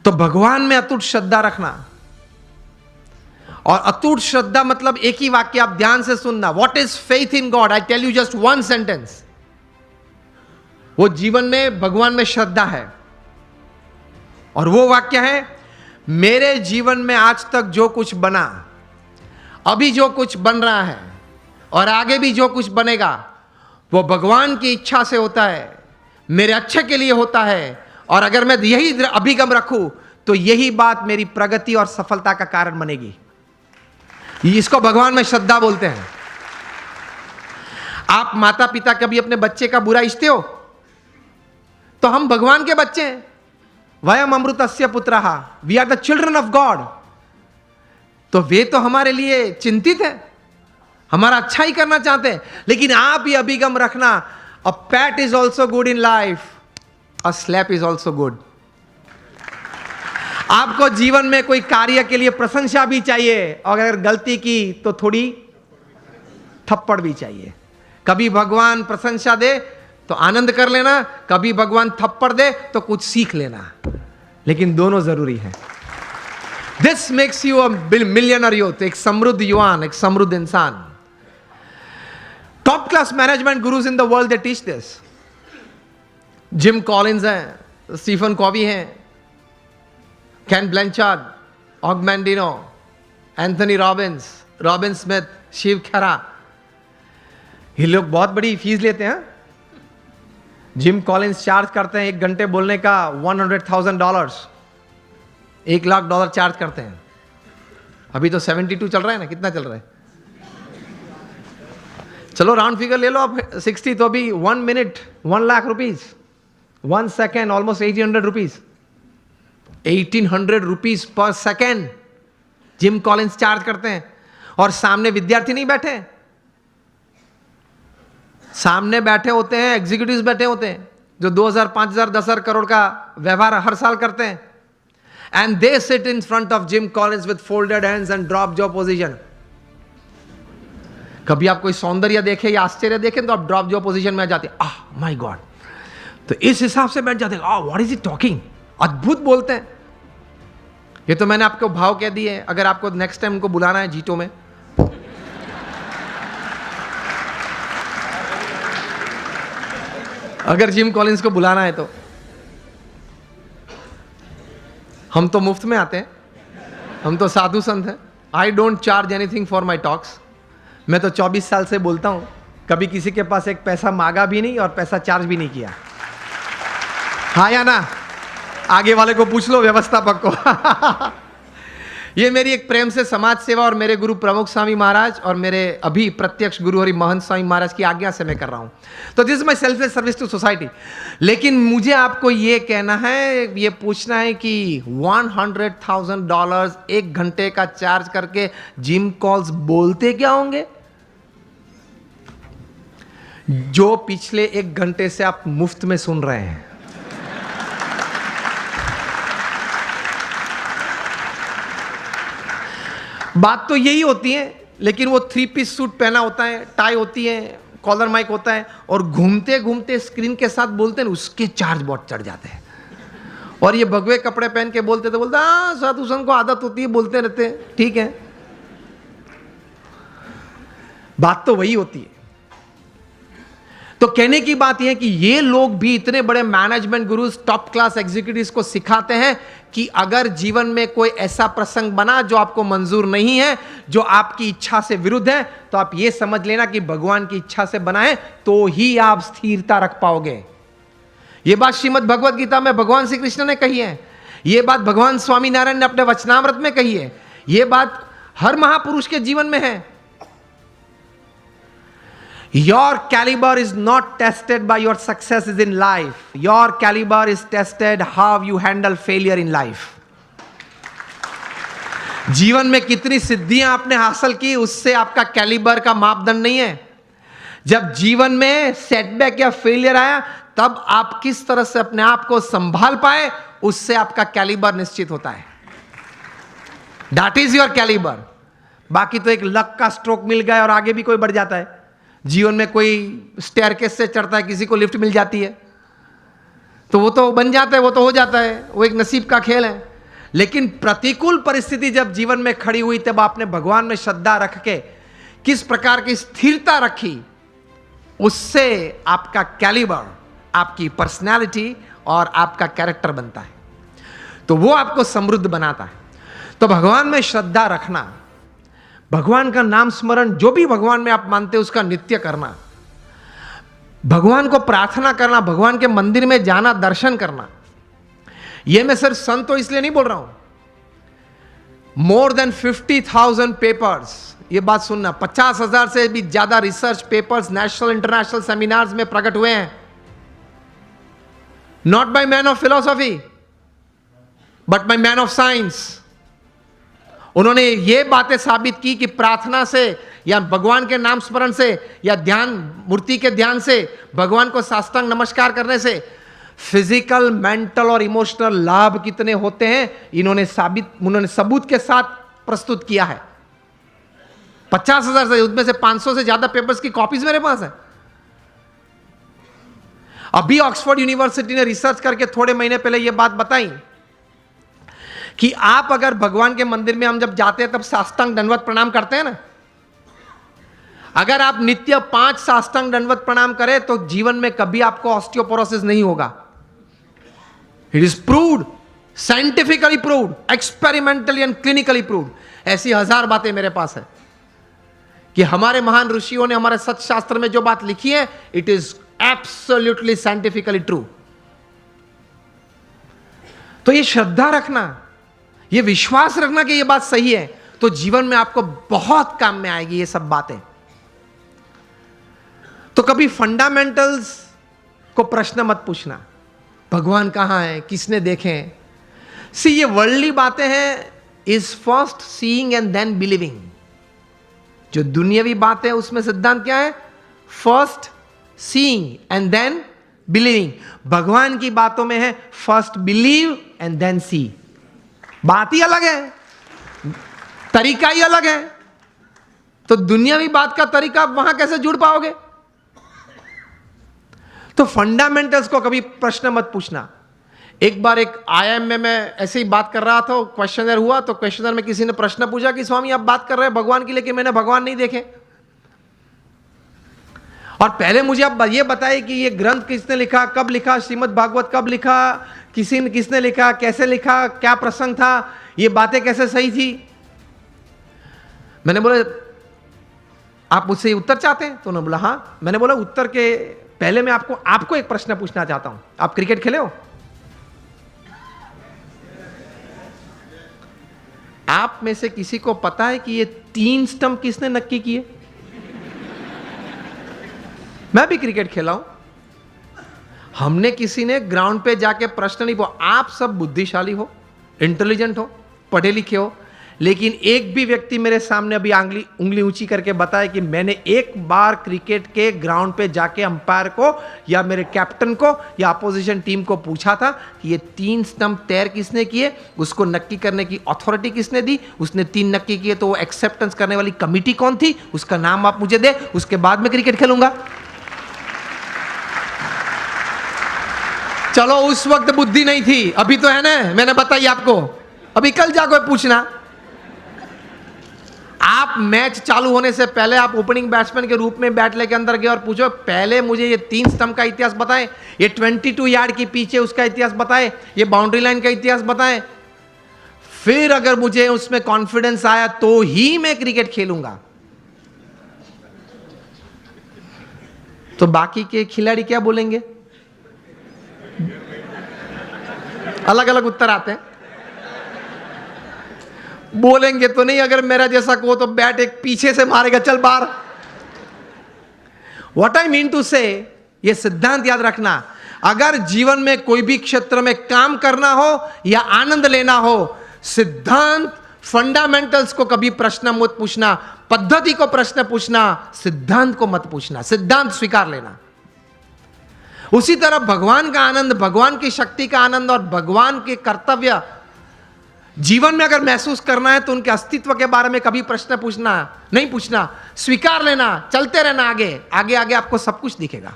तो भगवान में अटूट श्रद्धा रखना, और अटूट श्रद्धा मतलब एक ही वाक्य आप ध्यान से सुनना, what is faith in God? I tell you just one sentence. वो जीवन में भगवान में श्रद्धा है, और वो वाक्य है, मेरे जीवन में आज तक जो कुछ बना, अभी जो कुछ बन रहा है और आगे भी जो कुछ बनेगा, वो भगवान की इच्छा से होता है, मेरे अच्छे के लिए होता है, और अगर मैं यही अभिगम रखूं तो यही बात मेरी प्रगति और सफलता का कारण बनेगी। इसको भगवान में श्रद्धा बोलते हैं। आप माता पिता कभी अपने बच्चे का बुरा इच्छते हो? तो हम भगवान के बच्चे हैं। वयम अमृतस्य पुत्रः, we are the children of God. तो वे तो हमारे लिए चिंतित है, हमारा अच्छा ही करना चाहते हैं। लेकिन आप ही अभिगम रखना, a pat is also good in life, a slap is also good. आपको जीवन में कोई कार्य के लिए प्रशंसा भी चाहिए, और अगर गलती की तो थोड़ी थप्पड़ भी चाहिए। कभी भगवान प्रशंसा दे तो आनंद कर लेना, कभी भगवान थप्पड़ दे तो कुछ सीख लेना, लेकिन दोनों जरूरी है। This makes you a millionaire youth, एक समृद्ध युवान, एक समृद्ध इंसान। Top class management gurus in the world they teach this. Jim Collins हैं, स्टीफन कॉवी हैं, Ken Blanchard, Og Mandino, Anthony Robbins, Robin Smith, Shiv Khera, ये लोग बहुत बड़ी फीस लेते हैं। जिम कॉलिंस चार्ज करते हैं 1 घंटे बोलने का $100,000, $1 लाख चार्ज करते हैं। अभी तो 72 चल रहा है ना, कितना चल रहा है? चलो राउंड फिगर ले लो आप, 60, तो अभी 1 minute 1 lakh rupees, 1 second almost 1800 rupees, 1800 rupees per second gym Collins charge करते हैं। और सामने विद्यार्थी नहीं बैठे, सामने बैठे होते हैं एग्जीक्यूटिव्स बैठे होते हैं, जो 2000, 5000, 10,000 करोड़ का व्यवहार हर साल करते हैं। And they sit in front of gym Collins with folded hands and drop jaw position. कभी आप कोई सौंदर्य देखे या आश्चर्य देखे तो आप ड्रॉप जॉ पोजीशन में आ जाते, आह माय गॉड, तो इस हिसाब से बैठ जाते, आह व्हाट इज इट टॉकिंग, अद्भुत बोलते हैं। ये तो मैंने आपको भाव कह दिए। अगर आपको नेक्स्ट टाइम उनको बुलाना है जीटो में, अगर जिम कॉलिंस को बुलाना है तो हम तो मुफ्त में आते हैं, हम तो साधु संत हैं। I don't charge anything for my talks. मैं तो 24 साल से बोलता हूं, कभी किसी के पास एक पैसा मांगा भी नहीं और पैसा चार्ज भी नहीं किया। हाँ या ना? आगे वाले को पूछ लो, व्यवस्थापक को। ये मेरी एक प्रेम से समाज सेवा और मेरे गुरु प्रमुख स्वामी महाराज और मेरे अभी प्रत्यक्ष गुरु हरि महंत स्वामी महाराज की आज्ञा से मैं कर रहा हूं। तो this is my selfless service to society. लेकिन मुझे आपको ये कहना है, ये पूछना है कि $100,000 1 घंटे का चार्ज करके जिम कॉल्स बोलते क्या होंगे, जो पिछले 1 घंटे से आप मुफ्त में सुन रहे हैं। बात तो यही होती है, लेकिन वो 3 पीस सूट पहना होता है, टाई होती है, कॉलर माइक होता है, और घूमते घूमते स्क्रीन के साथ बोलते हैं, उसके चार्ज बहुत चढ़ जाते हैं। और ये भगवे कपड़े पहन के बोलते तो बोलते, हाँ साधु संत को आदत होती है, बोलते रहते हैं, ठीक है। बात तो वही होती है। तो कहने की बात यह है कि ये लोग भी, इतने बड़े management gurus, top class executives को सिखाते हैं कि अगर जीवन में कोई ऐसा प्रसंग बना जो आपको मंजूर नहीं है, जो आपकी इच्छा से विरुद्ध है, तो आप ये समझ लेना कि भगवान की इच्छा से बना है, तो ही आप स्थिरता रख पाओगे। यह बात श्रीमद् भगवद गीता में भगवान श्री कृष्ण ने कही है, यह बात भगवान स्वामी नारायण ने अपने वचनामृत में कही है, यह बात हर महापुरुष के जीवन में है। Your caliber is not tested by your successes in life. Your caliber is tested how you handle failure in life. जीवन में कितनी सिद्धियां आपने हासिल की, उससे आपका कैलिबर का मापदंड नहीं है। जब जीवन में सेटबैक या फेलियर आया, तब आप किस तरह से अपने आप को संभाल पाए, उससे आपका कैलिबर निश्चित होता है। That is your caliber. बाकी तो एक लक का स्ट्रोक मिल गया और आगे भी कोई बढ़ जाता है। जीवन में कोई स्टेयरकेस से चढ़ता है, किसी को लिफ्ट मिल जाती है, तो वो तो बन जाता है, वो तो हो जाता है, वो एक नसीब का खेल है। लेकिन प्रतिकूल परिस्थिति जब जीवन में खड़ी हुई तब आपने भगवान में श्रद्धा रख के किस प्रकार की स्थिरता रखी, उससे आपका कैलिबर, आपकी पर्सनैलिटी और आपका कैरेक्टर बनता है, तो वो आपको समृद्ध बनाता है। तो भगवान में श्रद्धा रखना, भगवान का नाम स्मरण, जो भी भगवान में आप मानते हैं उसका नित्य करना, भगवान को प्रार्थना करना, भगवान के मंदिर में जाना, दर्शन करना। यह मैं सिर्फ संत तो इसलिए नहीं बोल रहा हूं, मोर देन 50,000 पेपर्स, ये बात सुनना, 50,000 से भी ज्यादा research papers national international seminars में प्रकट हुए हैं, not by man of philosophy but by man of science. उन्होंने ये बातें साबित की कि प्रार्थना से या भगवान के नाम स्मरण से या ध्यान, मूर्ति के ध्यान से, भगवान को साष्टांग नमस्कार करने से फिजिकल, मेंटल और इमोशनल लाभ कितने होते हैं, उन्होंने सबूत के साथ प्रस्तुत किया है। 50,000 से, उसमें से 500 से ज्यादा पेपर्स की कॉपीज मेरे पास है। अभी ऑक्सफोर्ड यूनिवर्सिटी ने रिसर्च करके थोड़े महीने पहले यह बात बताई कि आप अगर भगवान के मंदिर में हम जब जाते हैं तब साष्टांग दंडवत प्रणाम करते हैं ना, अगर आप नित्य 5 साष्टांग दंडवत प्रणाम करें तो जीवन में कभी आपको ऑस्टियोपोरोसिस नहीं होगा। It is proved, scientifically proved, experimentally and clinically proved. ऐसी 1000 बातें मेरे पास है कि हमारे महान ऋषियों ने हमारे सत्य शास्त्र में जो बात लिखी है, it is absolutely scientifically true. तो ये श्रद्धा रखना, ये विश्वास रखना कि ये बात सही है, तो जीवन में आपको बहुत काम में आएगी ये सब बातें। तो कभी फंडामेंटल्स को प्रश्न मत पूछना, भगवान कहां है, किसने देखे। सी, ये वर्ल्डली बातें हैं, is first seeing and then believing. जो दुनियावी बातें हैं उसमें सिद्धांत क्या है, first seeing and then believing. भगवान की बातों में है first believe and then see. बात ही अलग है, तरीका ही अलग है। तो दुनियावी बात का तरीका वहां कैसे जुड़ पाओगे। तो फंडामेंटल्स को कभी प्रश्न मत पूछना। एक बार एक IIM में मैं ऐसे ही बात कर रहा था, क्वेश्चनर हुआ, तो क्वेश्चनर में किसी ने प्रश्न पूछा कि स्वामी आप बात कर रहे हैं भगवान की, लेकिन मैंने भगवान नहीं देखे, और पहले मुझे आप ये बताइए कि ये ग्रंथ किसने लिखा, कब लिखा, श्रीमद् भागवत कब लिखा, किसने लिखा, कैसे लिखा, क्या प्रसंग था, ये बातें कैसे सही थी। मैंने बोला आप मुझसे उत्तर चाहते हैं, तो उन्होंने बोला हाँ। मैंने बोला उत्तर के पहले मैं आपको एक प्रश्न पूछना चाहता हूं, आप क्रिकेट खेले हो? आप में से किसी को पता है कि ये 3 स्टंप किसने नक्की किए? मैं भी क्रिकेट खेला हूं। हमने किसी ने ग्राउंड पे जाके प्रश्न नहीं पूछा। आप सब बुद्धिशाली हो, इंटेलिजेंट हो, पढ़े लिखे हो, लेकिन एक भी व्यक्ति मेरे सामने अभी उंगली ऊंची करके बताया कि मैंने एक बार क्रिकेट के ग्राउंड पे जाके अंपायर को या मेरे कैप्टन को या अपोजिशन टीम को पूछा था कि ये 3 स्टंप तैर किसने किए, उसको नक्की करने की अथॉरिटी किसने दी, उसने 3 नक्की किए तो वो एक्सेप्टेंस करने वाली कमिटी कौन थी, उसका नाम आप मुझे दे, उसके बाद मैं क्रिकेट खेलूंगा। चलो उस वक्त बुद्धि नहीं थी, अभी तो है ना, मैंने बताई आपको। अभी कल जाकर पूछना, आप मैच चालू होने से पहले आप ओपनिंग बैट्समैन के रूप में बैट लेके अंदर गए और पूछो पहले मुझे ये 3 स्टंप का इतिहास बताएं, ये 22 यार्ड के पीछे उसका इतिहास बताएं, ये बाउंड्री लाइन का इतिहास बताएं, फिर अगर मुझे उसमें कॉन्फिडेंस आया तो ही मैं क्रिकेट खेलूंगा। तो बाकी के खिलाड़ी क्या बोलेंगे? अलग अलग उत्तर आते हैं। बोलेंगे तो नहीं, अगर मेरा जैसा को तो बैट एक पीछे से मारेगा, चल बाहर। व्हाट आई मीन टू से, ये सिद्धांत याद रखना, अगर जीवन में कोई भी क्षेत्र में काम करना हो या आनंद लेना हो, सिद्धांत फंडामेंटल्स को कभी प्रश्न मत पूछना, पद्धति को प्रश्न पूछना, सिद्धांत को मत पूछना, सिद्धांत स्वीकार लेना। उसी तरह भगवान का आनंद, भगवान की शक्ति का आनंद और भगवान के कर्तव्य जीवन में अगर महसूस करना है तो उनके अस्तित्व के बारे में कभी प्रश्न नहीं पूछना, स्वीकार लेना, चलते रहना, आगे आगे आगे आपको सब कुछ दिखेगा।